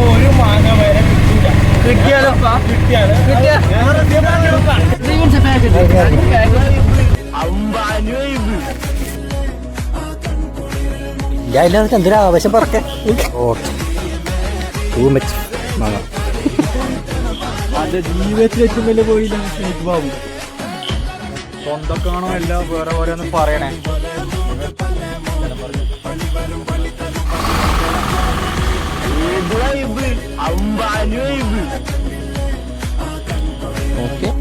ഒരു മാങ്ങ വരെ കിട്ടിയാലോ അതിനകത്ത് എന്തൊരു ആവശ്യം പറക്കെ ഓക്കെ അത് ജീവിതത്തിൽ ഏറ്റവും വലിയ പോയില്ല എനിക്ക് ബാബു സ്വന്തക്കാണോ അല്ല വേറെ വേറെ ഒന്നും പറയണേ ഓക്കെ